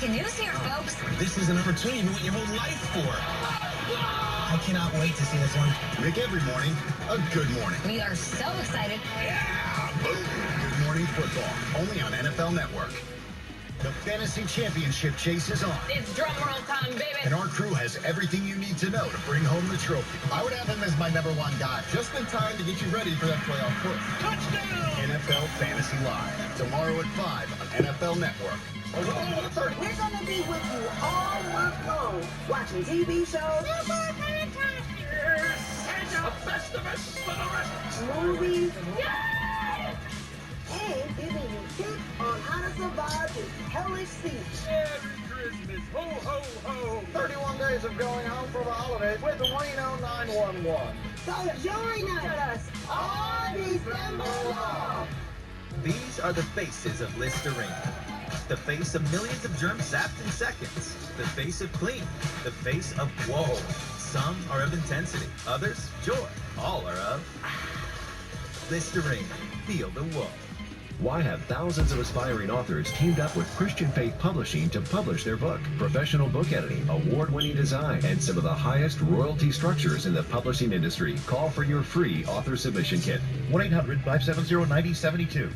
breaking news here, folks. This is an opportunity you've been waiting your whole life for. I cannot wait to see this one. Make every morning a good morning. We are so excited. Yeah! Boom! Good Morning Football, only on NFL Network. The Fantasy Championship chase is on. It's drumroll time, baby. And our crew has everything you need to know to bring home the trophy. I would have him as my #1 guy, just in time to get you ready for that playoff push. Touchdown! NFL Fantasy Live, tomorrow at 5 on NFL Network. We're going to be with you all month long, watching TV shows, movies, and giving you tips on how to survive this hellish season. Merry Christmas, ho, ho, ho. 31 days of going home for the holidays with the Reno 911. So join us all December long. These are the faces of Listerine. The face of millions of germs zapped in seconds. The face of clean. The face of woe. Some are of intensity. Others, joy. All are of Listerine. Feel the woe. Why have thousands of aspiring authors teamed up with Christian Faith Publishing to publish their book? Professional book editing, award-winning design, and some of the highest royalty structures in the publishing industry. Call for your free author submission kit. 1-800-570-9072.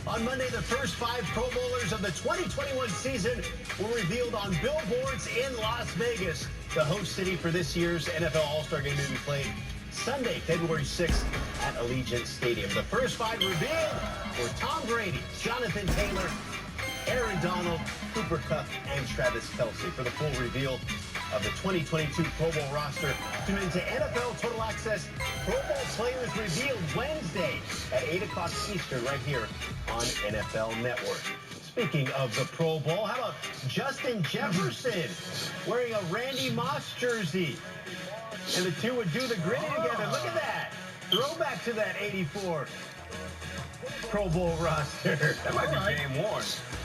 On Monday, the first 5 Pro Bowlers of the 2021 season were revealed on billboards in Las Vegas, the host city for this year's NFL All-Star Game to be played Sunday, February 6th at Allegiant Stadium. The first 5 revealed were Tom Brady, Jonathan Taylor, Aaron Donald, Cooper Kupp, and Travis Kelce. For the full reveal of the 2022 Pro Bowl roster, tune into NFL Total Access Pro Bowl Players Revealed Wednesday at 8 o'clock Eastern right here on NFL Network. Speaking of the Pro Bowl, how about Justin Jefferson wearing a Randy Moss jersey? And the two would do the gritty together. Look at that. Throwback to that 84 Pro Bowl roster. That might be game worn.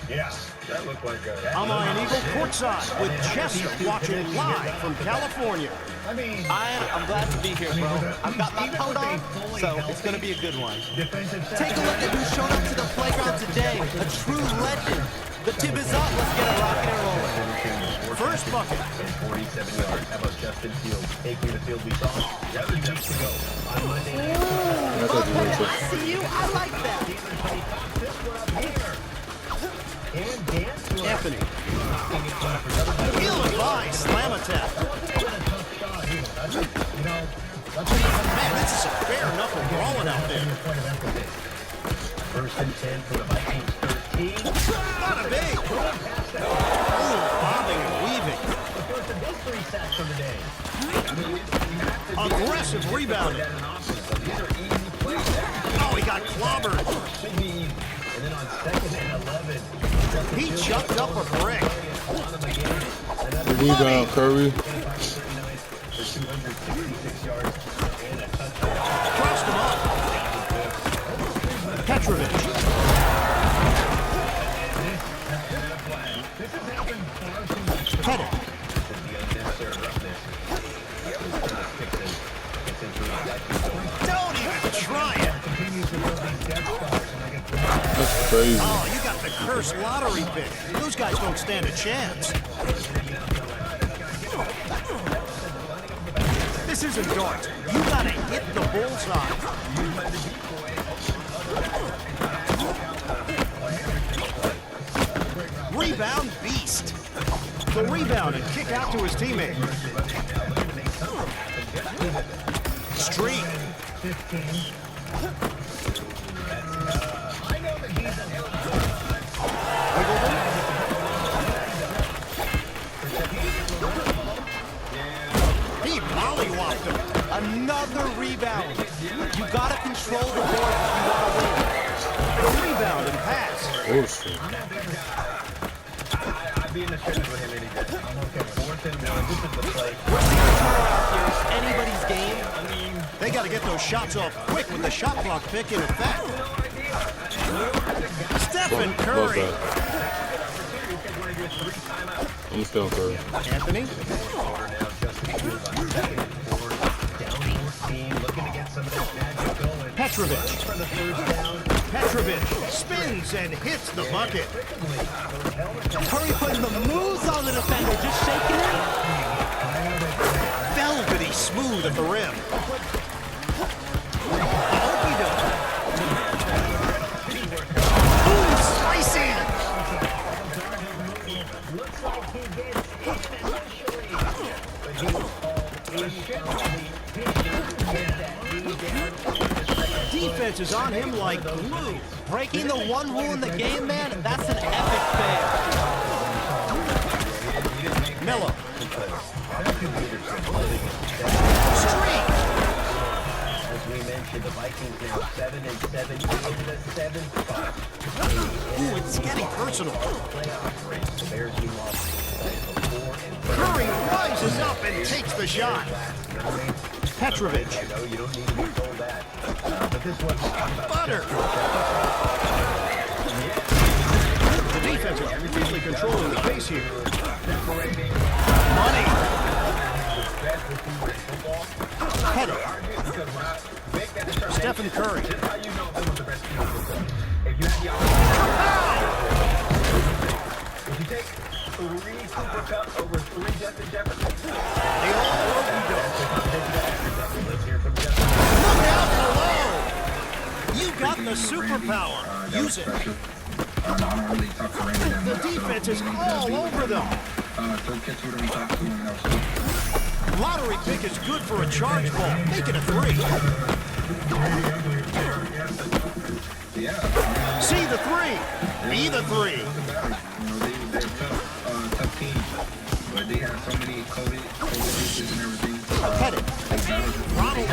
Yeah. That looked like a... I'm Iron Eagle courtside with Chester watching live from California. I'm glad to be here, bro. I've got my coat on, so it's going to be a good one. Take a look at who showed up to the playground today. A true legend. The tip is up. Let's get it rocking and rolling. First bucket. 47 yards. How about Justin Fields taking the field we saw 7 weeks ago on Monday night? I see you. I like that. This one up here. And dance to Anthony. Healing by slam attack. Man, this is a bare knuckle brawling out there. First and 10 for the Vikings, 13. Bada bing. Oh, bobbing and weaving. The first of his 3 sacks of the day. Aggressive rebounding. Oh, he got clobbered. And then on 2nd and 11. He chucked up a brick. Rebound, Curry. Crossed him up. Petrovic. Pettit. Don't even try it. That's crazy. Oh, you got the cursed lottery pick. Those guys don't stand a chance. This isn't darts. You gotta hit the bullseye. Rebound beast. The rebound and kick out to his teammate. Streak. 15. He mollywopped him. Another rebound. You gotta control the board if you want to win. The rebound and pass. Oh, shit. I'd be in the trenches with him any day. I'm okay. 4th and 1. This is the play. What's the turnaround here? It's anybody's game. They gotta get those shots off quick with the shot clock pick in effect. Stephen Curry. I'm still Curry. Anthony. Petrovic. Petrovic spins and hits the bucket. Curry putting the moves on the defender, just shaking it. Velvety smooth at the rim. Boom, spicy. Looks like he gets it initially, but he was called Defense is on him like glue. Breaking the one rule in the game, man, that's an epic fail. Melo. Streak. As we mentioned, the Vikings now 7-7 in the 7th spot. Ooh, it's getting personal. Playoff race. The Bears we lost 4-4. Curry rises up and takes the shot. Petrovic. I know you don't need to be told that. But this one's Butter. The defense is really controlling the pace here. Money. Header. Stephen Curry. If you take 3 Super Cups over 3 Justin Jefferson, They all broken down. let's hear from Justin. Look out below. You got the superpower. Use it. The defense is all over them. Lottery pick is good for a charge ball. Make it a 3. See the 3. Be the 3. They're tough team, but they have so many COVID issues and everything. Headed. Ronald.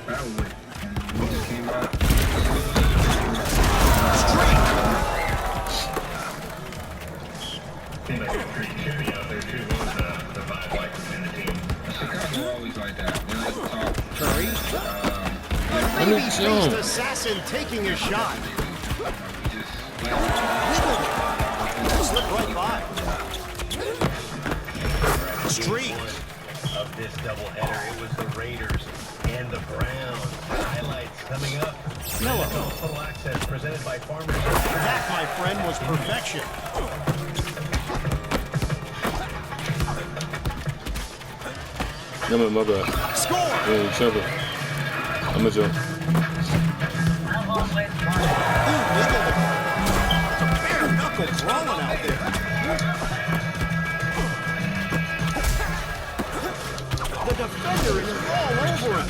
Battle with, and we just came out. Chicago always like that. They like to talk. Curry. Baby-faced assassin taking a shot. Wiggled it. Slipped right by. Streak. Of this doubleheader, it was the Raiders and the Browns. Highlights coming up. Melo. Total Access presented by Farmers. That, my friend, was perfection. No, my bad. Score! Yeah, each other. I'm a joke. Ooh, wiggled it. It's a bare knuckle throwing out there. The defender is all over him.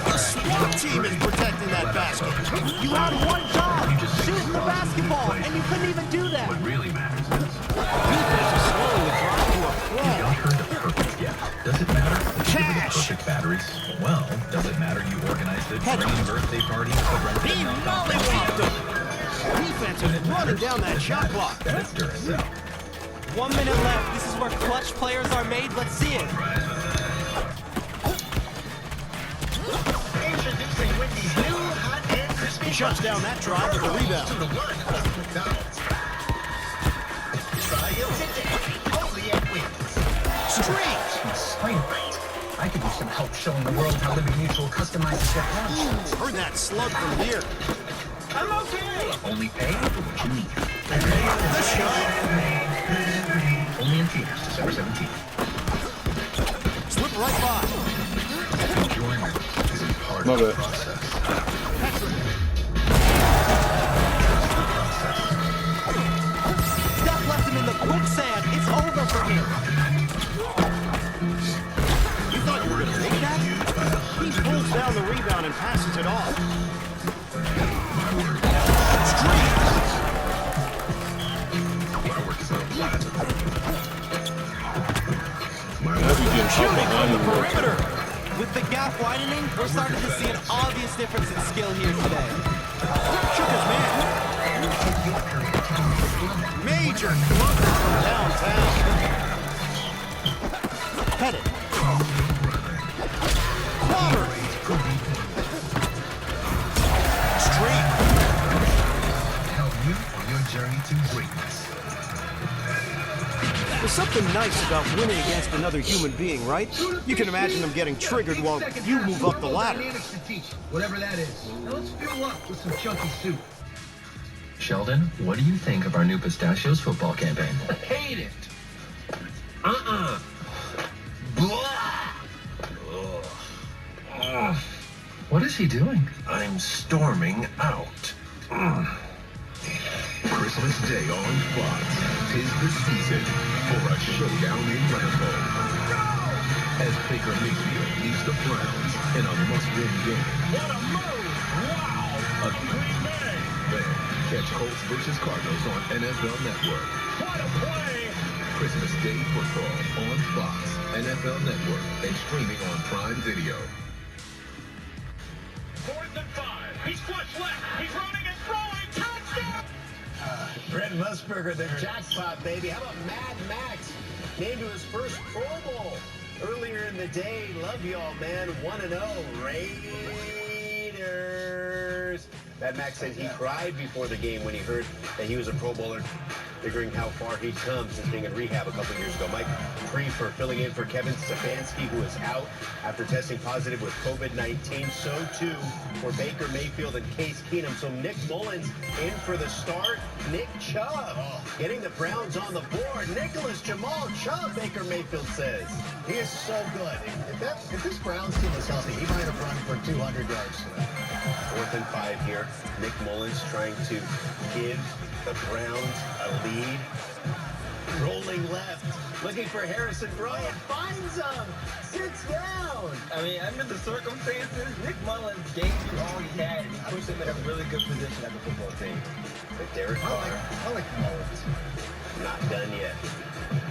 The SWAT team is protecting that basket. You had one job, shooting the basketball, and you couldn't even do that. What really matters is, Defense is slowing the drive to a crawl. y'all heard the perfect gift. Does it matter that you have Cash. perfect batteries? Well, does it matter you organized a Head. dream birthday party to rent He mollywopped him. Defense is running down that shot clock. That's Duracell. 1 minute left. This is where clutch players are made. Let's see it. Introducing Wendy's new hot and crispy. Shuts down that drive with the rebound. Try it today. Only at Wendy's. Streak. I could use some help showing the world how Liberty Mutual customizes their plans. Ooh, heard that slug from here. I'm okay. Only pay for what you need. The shot. Only in theaters December 17th. Slip right by. Enjoyment isn't part My of the bad. process. Steph left him in the quicksand. It's over for him. You thought you were going to take that? He pulls down the rebound and passes it off. Streak. Shooting from the perimeter. With the gap widening, we're starting to see an obvious difference in skill here today. Shook his man. Major clunker from downtown. Headed. Clobber. Streak. Help you on your journey to greatness. The something nice about winning against another human being, right? You can imagine them getting triggered while you move up the ladder. Whatever that is. Now let's fuel up with some chunky soup. Sheldon, what do you think of our new Pistachios football campaign? Hate it. What is he doing? I'm storming out. Christmas Day on Fox. 'Tis the season for a showdown in Lambeau. As Baker Mayfield leads the Browns in a must-win game. What a move! Wow! A Green Bay. Then catch Colts versus Cardinals on NFL Network. What a play! Christmas Day football on Fox, NFL Network, and streaming on Prime Video. 4th and 5. He's flush left. He's running and throwing. Touchdown! Brent Musburger, the jackpot, baby. How about Mad Max? Named to his first Pro Bowl earlier in the day. Love y'all, man. 1-0. Raiders. Mad Max said he cried before the game when he heard that he was a Pro Bowler, figuring how far he'd come since being in rehab a couple years ago. Mike Prefer filling in for Kevin Stefanski, who is out after testing positive with COVID-19. So, too, for Baker Mayfield and Case Keenum. So, Nick Mullins in for the start. Nick Chubb getting the Browns on the board. Nicholas Jamal Chubb, Baker Mayfield says. He is so good. If this Browns team was healthy, he might have run for 200 yards today. 4th and 5 here. Nick Mullins trying to give the Browns a lead. Rolling left, looking for Harrison Bryant, finds him, sits down. I mean, under the circumstances, Nick Mullins gave you all he had, and he pushed him in a really good position at the football team. But Derek Carr, I like Mullins. not done yet.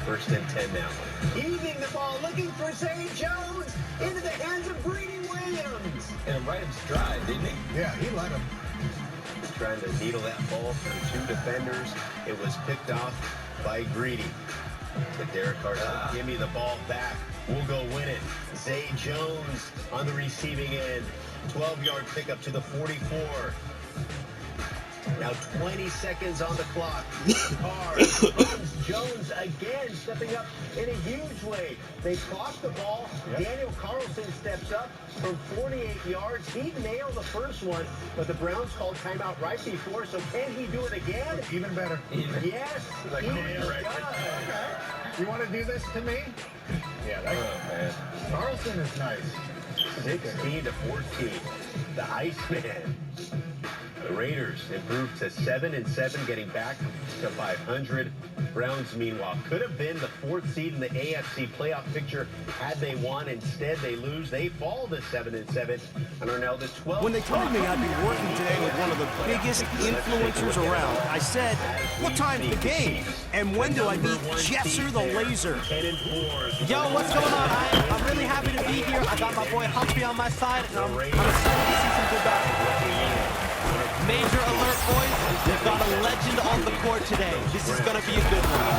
1st and 10 now. Heaving the ball, looking for Zay Jones, into the hands of Greedy Williams. And right in stride, didn't he? Yeah, he let him. Trying to needle that ball through 2 defenders. It was picked off by Greedy. But Derek Carr said, give me the ball back. We'll go win it. Zay Jones on the receiving end. 12-yard pickup to the 44. Now 20 seconds on the clock. Carr runs Jones again, stepping up in a huge way. They toss the ball. Yep. Daniel Carlson steps up from 48 yards. He nailed the first one, but the Browns called timeout right before. So can he do it again? Even better. Yes, like, he right. does. Okay. You want to do this to me? Yeah, that's man. Carlson is nice. 16 to 14. The Iceman. The Raiders improved to 7-7, getting back to 500. Browns, meanwhile, could have been the 4th seed in the AFC playoff picture had they won. Instead, they lose. They fall to 7-7 and are now the 12th. When they told me I'd be working today with one of the biggest influencers around, I said, what time's the game? And when do I meet Jesser the Laser? Yo, what's going on? I'm really happy to be here. I got my boy Humphrey on my side, and I'm excited to see some good basketball. Major alert, boys. We've got a legend on the court today. This is going to be a good one.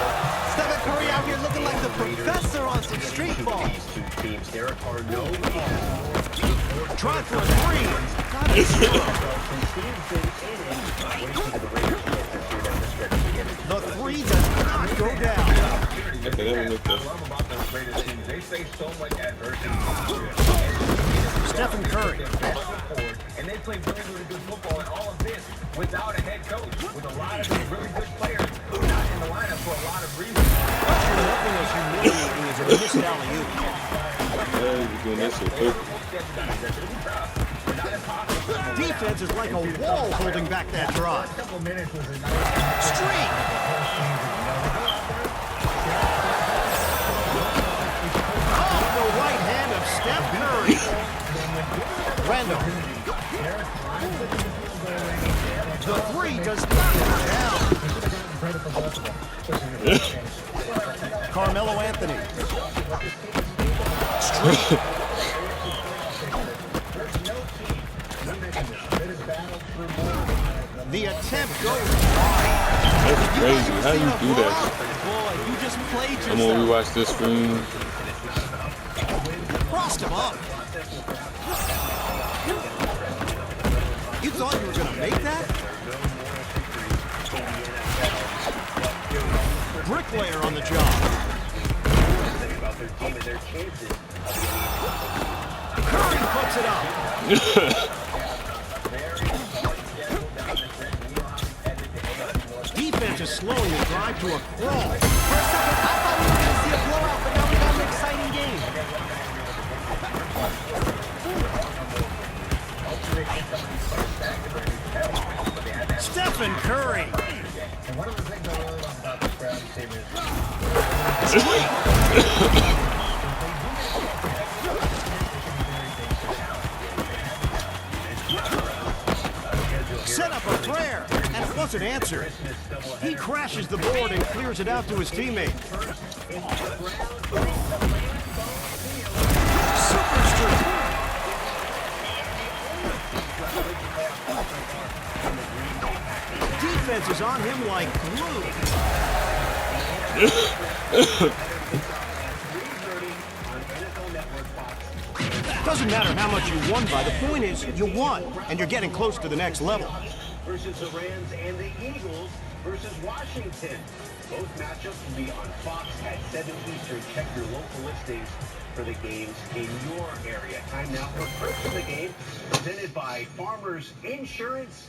Stephen Curry out here looking like the professor on some street ball. These 2 teams, Derek Carr, no Try for a 3. The 3 does not go down. Okay, that one looked I love about those Raiders teams. They face so much adversity. Stephen Curry. And they play really, really good football, and all of this without a head coach, with a lot of really good players who are not in the lineup for a lot of reasons. Nothing as humiliating as a missed alley-oop. Yeah, you're doing that shit quick. Defense is like a wall holding back that drive. Streak! Off the right hand of Steph Curry. Randall. The 3 does not go down. Carmelo Anthony. Streak. The attempt goes wide. That's crazy. How do you do that? Boy, you just played yourself. I'm gonna rewatch this stream. Crossed him up. You thought you were going to make that? Bricklayer on the job. about their team and their chances. Curry puts it up. Defense is slowing the drive to a crawl. For a second, I thought we were going to see a blowout, but now we got an exciting game. Stephen Curry. And one of the things I really love about this Browns team is set up a prayer, and it wasn't answered. He crashes the board and clears it out to his teammate. Super streak. Defense is on him like glue. Doesn't matter how much you won by. The point is, you won, and you're getting close to the next level. Versus the Rams and the Eagles versus Washington. Both matchups will be on Fox at 7 Eastern. Check your local listings for the games in your area. Time now for first of the game, presented by Farmers Insurance.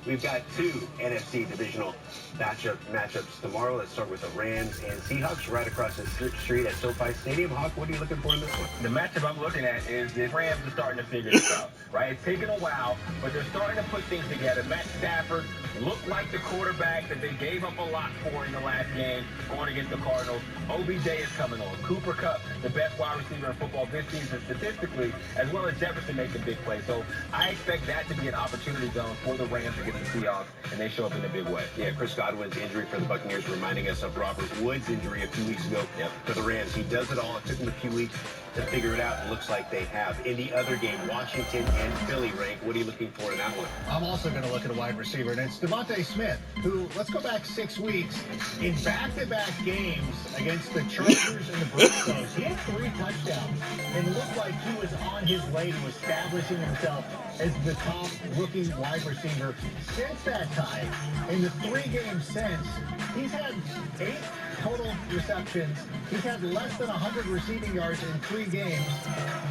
We've got two NFC divisional matchups tomorrow. Let's start with the Rams and Seahawks right across the street at SoFi Stadium. Hawk, what are you looking for in this one? The matchup I'm looking at is the Rams are starting to figure this out, right? It's taken a while, but they're starting to put things together. Matt Stafford looked like the quarterback that they gave up a lot for in the last game going against the Cardinals. OBJ is coming on. Cooper Kupp, the best wide receiver in football this season statistically, as well as Jefferson making big plays. So I expect that to be an opportunity zone for the Rams against the Seahawks, and they show up in a big way. Yeah, Chris Godwin's injury for the Buccaneers reminding us of Robert Woods' injury a few weeks ago for the Rams. He does it all. It took him a few weeks to figure it out. It looks like they have. In the other game, Washington and Philly, Rank. What are you looking for in that one? I'm also going to look at a wide receiver, and it's Devante Smith, who, let's go back 6 weeks, in back-to-back games against the Chargers and the Broncos, he had 3 touchdowns and looked like he was on his way to establishing himself as the top rookie wide receiver. Since that time, in the 3 games since, he's had 8 total receptions. He's had less than 100 receiving yards in 3 games,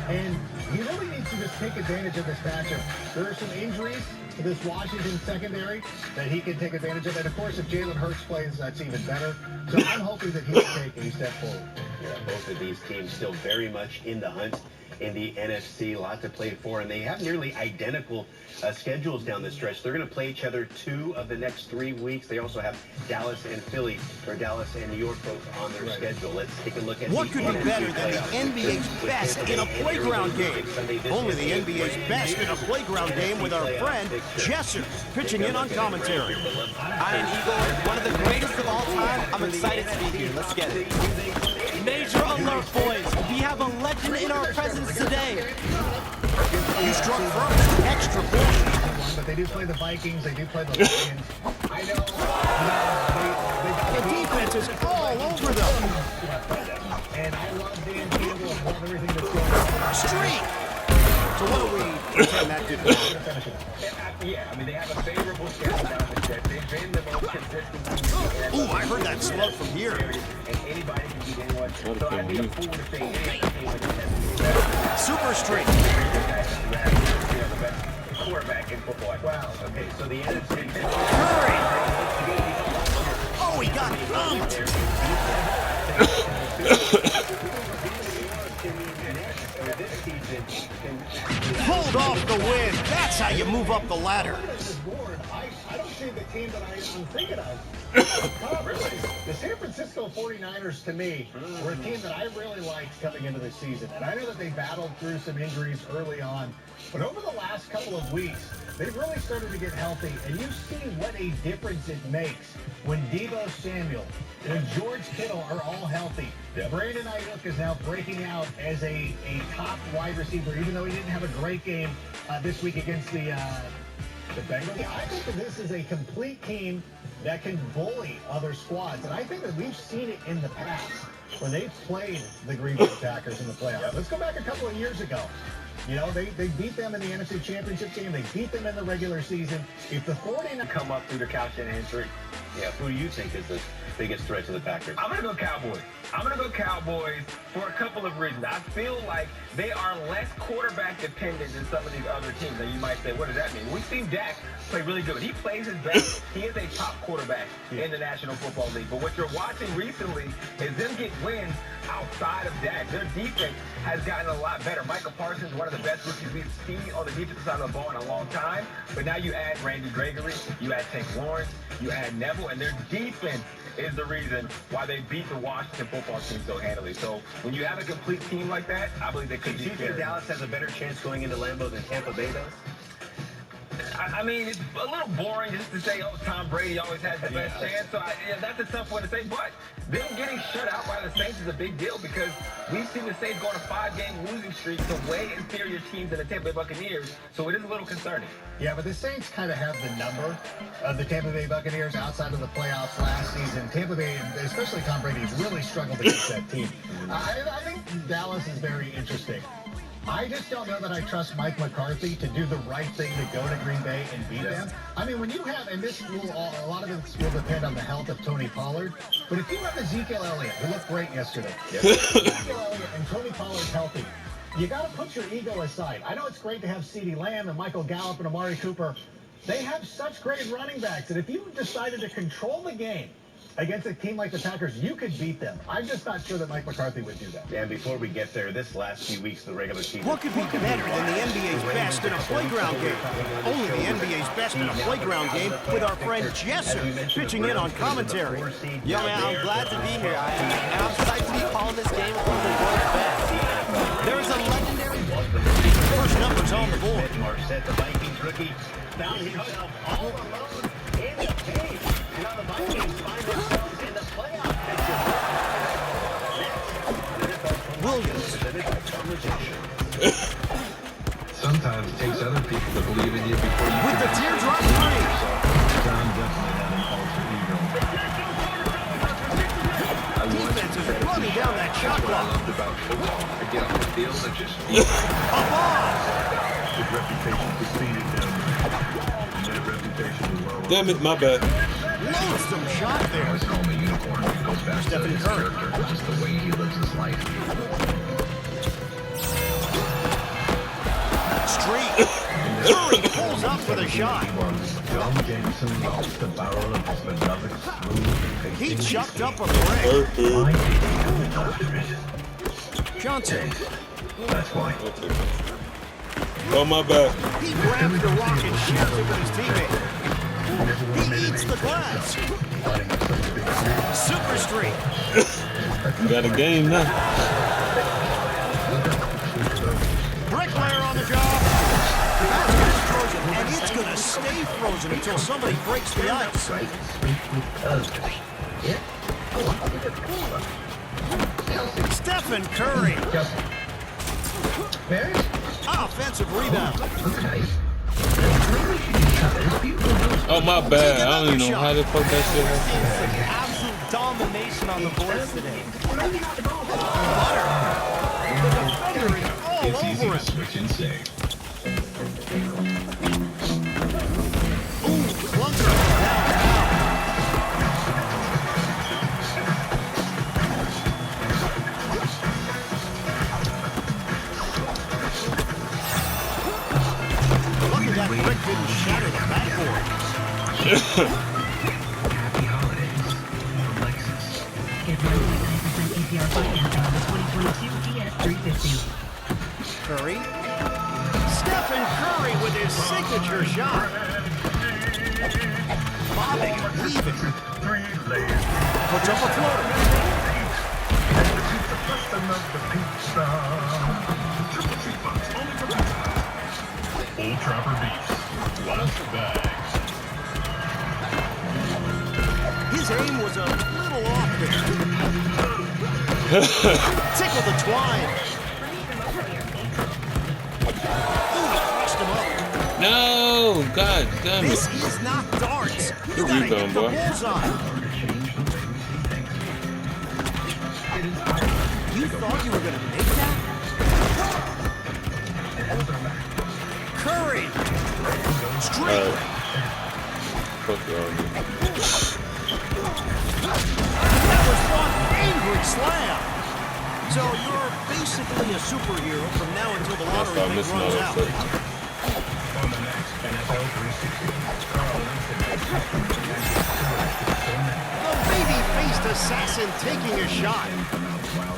and he really needs to just take advantage of this matchup. There are some injuries to this Washington secondary that he can take advantage of, and of course, if Jalen Hurts plays, that's even better. So I'm hoping that he will take a step forward. Yeah, both of these teams still very much in the hunt in the NFC. A lot to play for, and they have nearly identical schedules down the stretch. They're going to play each other 2 of the next 3 weeks. They also have Dallas and Philly, or Dallas and New York both on their schedule. Let's take a look at what could be better than the NBA's best in a playground game? Only the NBA's best in a playground game with our friend Jesser pitching in on commentary. Iron Eagle, one of the greatest of all time. I'm excited to be here. Let's get it. Major alert, boys. We have a legend in our presence today. You struck first. Extra point. But they do play the Vikings. They do play the Lions. I know. The defense is all over them. And I love Dan Campbell and love everything that's going on. Streak. So what do we pretend that didn't happen? Yeah, I mean, they have a favorable schedule down the stretch. They've been the most consistent. Ooh, I heard that slug from here. And anybody can beat anyone. So I'd be a fool to say anything with the Super streak. quarterback in football. Wow. Okay, so the NFC. Curry. Oh, he got pulled off the win. That's how you move up the ladder. I don't see the team that I'm thinking of. The San Francisco 49ers, to me, were a team that I really liked coming into the season. And I know that they battled through some injuries early on. But over the last couple of weeks, they've really started to get healthy. And you see what a difference it makes when Deebo Samuel and George Kittle are all healthy. Brandon Ayuk is now breaking out as a top wide receiver, even though he didn't have a great game this week against the Bengals. Yeah, I think that this is a complete team that can bully other squads. And I think that we've seen it in the past when they've played the Green Bay Packers in the playoffs. Let's go back a couple of years ago. You know, they beat them in the NFC Championship game. They beat them in the regular season. If the 49ers come up through the Kyle Shanahan tree. Yeah, who do you think is the biggest threat to the Packers? I'm going to go Cowboys. I'm going to go Cowboys for a couple of reasons. I feel like they are less quarterback dependent than some of these other teams. Now, you might say, what does that mean? We've seen Dak play really good. He plays his best. He is a top quarterback in the National Football League. But what you're watching recently is them get wins outside of Dak. Their defense has gotten a lot better. Micah Parsons, one of the best rookies we've seen on the defensive side of the ball in a long time. But now you add Randy Gregory, you add Tank Lawrence, you add Neville, and their defense is the reason why they beat the Washington football team so handily. So when you have a complete team like that, I believe they could Do you think Dallas has a better chance going into Lambeau than Tampa Bay does? I mean, it's a little boring just to say, oh, Tom Brady always has the best chance. So that's a tough one to say. But them getting shut out by the Saints is a big deal because we've seen the Saints go on a 5-game losing streak to way inferior teams than the Tampa Bay Buccaneers. So it is a little concerning. Yeah, but the Saints kind of have the number of the Tampa Bay Buccaneers outside of the playoffs last season. Tampa Bay, especially Tom Brady, really struggled against that team. I think Dallas is very interesting. I just don't know that I trust Mike McCarthy to do the right thing to go to Green Bay and beat them. I mean, when you have, and this will, a lot of it will depend on the health of Tony Pollard, but if you have Ezekiel Elliott, who looked great yesterday, Ezekiel Elliott and Tony Pollard healthy, you got to put your ego aside. I know it's great to have CeeDee Lamb and Michael Gallup and Amari Cooper. They have such great running backs that if you decided to control the game against a team like the Packers, you could beat them. I'm just not sure that Mike McCarthy would do that. And before we get there, this last few weeks of the regular season. What could be better than the NBA's best in a playground game? Only the NBA's best in a playground game with our friend Jesser pitching in on commentary. Yo, man, I'm glad to be here. And I'm psyched to be calling this game with one of the world's best. There is a legendary First numbers on the board. Marset, the Vikings rookie, found himself all alone in the game. Now the Vikings find themselves in the playoff picture. Williams. Sometimes it takes other people to believe in you before you With the teardrop three. John definitely had an alter ego. Defense is running down that shot clock. About football. I get off the field and just A ball. his reputation preceded them. And that reputation was well. Damn it, my bad. Lonesome shot They there. always call him a unicorn. It goes back to Stephen his Curry. character, just the way he lives his life. Street. Curry pulls up for the shot. John Jameson lost the barrel of his beloved smooth. He chucked up a break. Johnson. That's why. Oh, my bad. He grabs the rock and shares it with his teammate. He eats the glass. Super streak. Got a game now. Bricklayer on the job. Basket is frozen, and it's going to stay frozen until somebody breaks the ice. Stephen Curry. Offensive rebound. Oh, my bad. I don't even know how the fuck that shit happened. absolute domination on the boards today. It's easy to switch and save. Ooh, clunker down. Lucky that brick didn't shatter the backboard. Happy holidays. Lexus. Get 99% APR financing on the 2022 GS350. Curry. Stephen Curry with his signature shot. Bobbing and weaving. Puts up a floater. Old Trapper Beefs. Lots of bags. His aim was a little off there. Tickle the twine. Ooh, crossed him up. No, god damn it. This is not darts. You Good gotta rebound, hit the boy. bullseye. You thought you were gonna make that? Curry. Streak. Fuck y'all. That was one angry slam. So you're basically a superhero from now until the lottery thing runs out. On the next NFL 360. The baby-faced assassin taking a shot.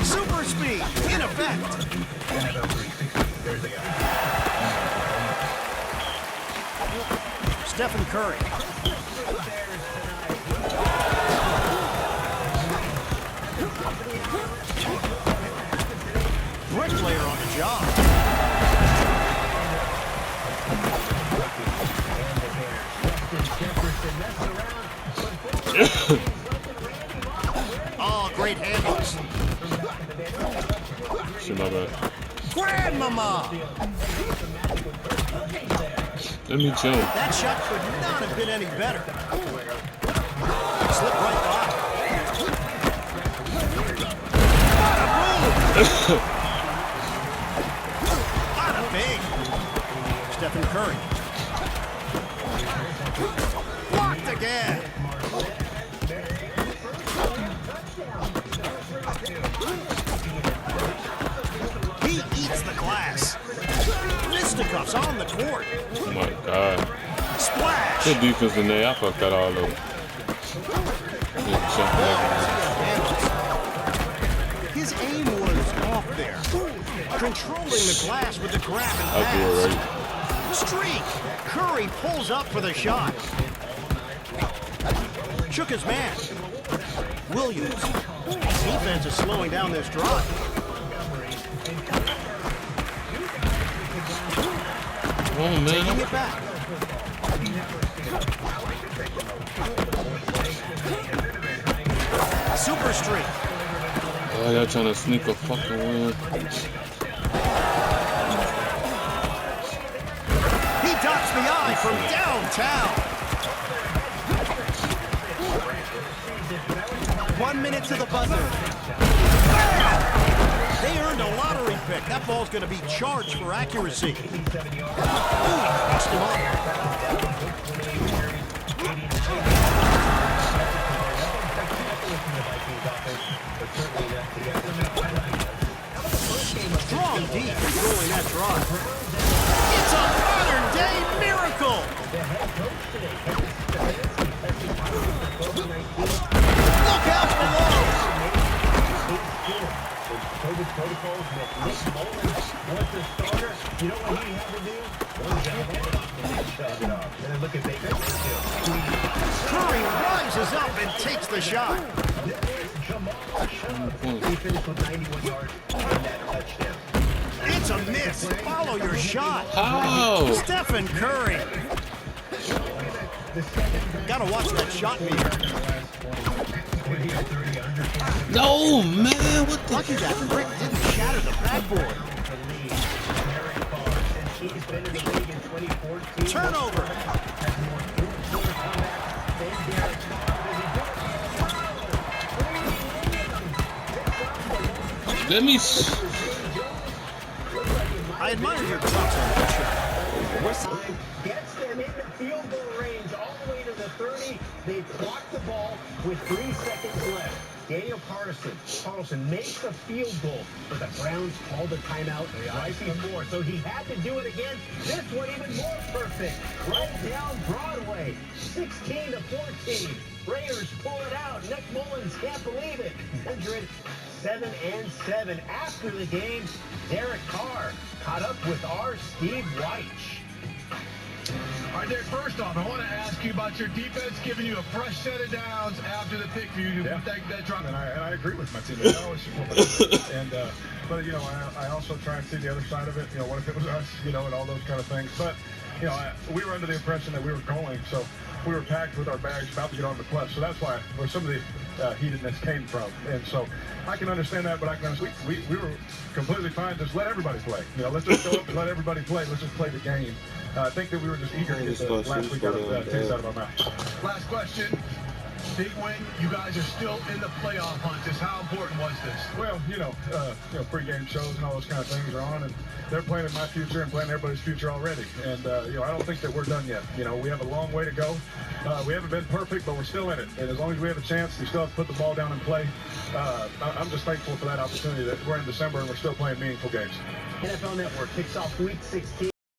Super speed in effect. NFL 360. There's the guy. Stephen Curry. Bricklayer on the job. Oh, great handles. Shit, my bad. Grandmama. Let me jump. That shot could not have been any better. Slip right by. Bada bing. Stephen Curry. Blocked again. He eats the glass. Fisticuffs on the court. Oh my god. Splash. Good defense in there. I fucked that all up. His aim was off there. Controlling the glass with the grab and pass. I'll do it right. Streak. Curry pulls up for the shot. Shook his man. Williams. Defense is slowing down this drive. Oh, man. Taking it back. Super streak. Oh, y'all trying to sneak a fucking win. He ducks the eye from downtown. 1 minute to the buzzer. Bam! They earned a lottery pick. That ball's going to be charged for accuracy. Ooh, crossed him up. Strong deep controlling that drive. It's a modern-day miracle. Look out below. COVID protocols that Nick Mullins was the starter. You know what he had to do? And then look at Baker. Curry rises up and takes the shot. He finished with 91 yards and that touchdown. It's a miss. Follow your shot. How? Stephen Curry. Gotta watch that shot meter. No, man. What the? Lucky that brick didn't shatter the backboard. Turnover. Let me. I admire your drops on that shot. Gets them in the field goal range all the way to the 30. They block the ball with 3 seconds left. Daniel Carlson makes the field goal, but the Browns called a timeout right before, so he had to do it again. This one even more perfect. Right down Broadway, 16-14. Raiders pull it out. Nick Mullins can't believe it. 107-7 after the game. Derek Carr caught up with our Steve Weich. All right, Derek, first off, I want to ask you about your defense giving you a fresh set of downs after the pick for you. Yeah. That drop. And I agree with my team. I always support my team. And, but, you know, I also try and see the other side of it. You know, what if it was us, you know, and all those kind of things. But, you know, we were under the impression that we were going, so we were packed with our bags about to get on the quest. So that's why where some of the heatedness came from. And so I can understand that, but I can understand we were completely fine. Just let everybody play. You know, let's just go up and let everybody play. Let's just play the game. I think that we were just eager to get the last week out of our mouth. Last question. big win. You guys are still in the playoff hunt. Just how important was this? Well, pregame shows and all those kind of things are on, and they're planning my future and planning everybody's future already. And, I don't think that we're done yet. We have a long way to go. We haven't been perfect, but we're still in it. And as long as we have a chance, we still have to put the ball down and play. I'm just thankful for that opportunity that we're in December and we're still playing meaningful games. NFL Network kicks off Week 16.